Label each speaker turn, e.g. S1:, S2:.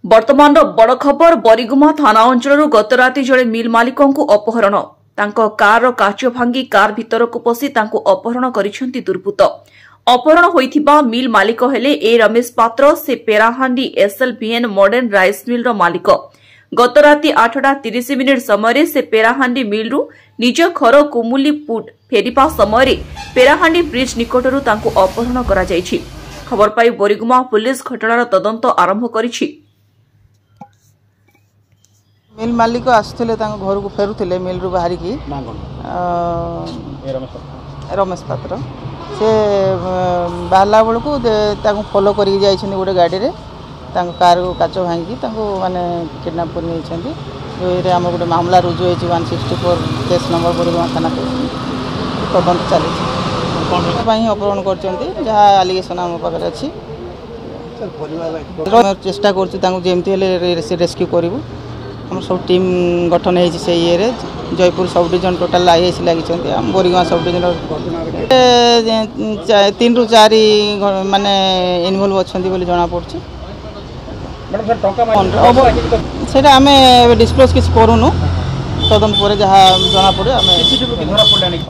S1: वर्तमान बड़ खबर बरिगुमा थाना अंचल गत राति जड़े मिल मालिक अपहरण कार काच भांगी कार भितर को पशि अपहरण करिसेंती दुर्बृत्त। अपहरण होइथिबा मिल मालिक हेले ए रमेश पात्र से पेराहांडी SLVN मॉडर्न राइस मिल मालिक। गत राति 8:30 समय से पेराहांडी मिलू निज घर कुमुलीपुट फेरिबा समय पेराहांडी ब्रिज निकटरू अपहरण करा जायछि। खबर पाई बरिगुमा पुलिस घटनार तदंत आरंभ करिछि।
S2: मिल मालिक आसुले घर को फेरुले मिल रू बाहर की रमेश पात्र से बाहरला बेलू फॉलो कर गोटे गाड़ी रे कार को काच भांगी माने किडनैप कर नहीं आम गोटे मामला रुजु हो 164 केस नंबर बरिगुमा थाना तदंत चली अपहरण कर आलिगेसन आम पाखे अच्छी चेष्टा कर रेस्क्यू करूँ। हम सब टीम गठन है ये Jaipur sub division total IAC लगी बोरीगाँ सब डिविजन 3 ରୁ 4 माने इनवॉल्व अच्छा जना पड़ी से आम डिस्क्लोज किसी करूँ तदंत पर जहाँ जना पड़े।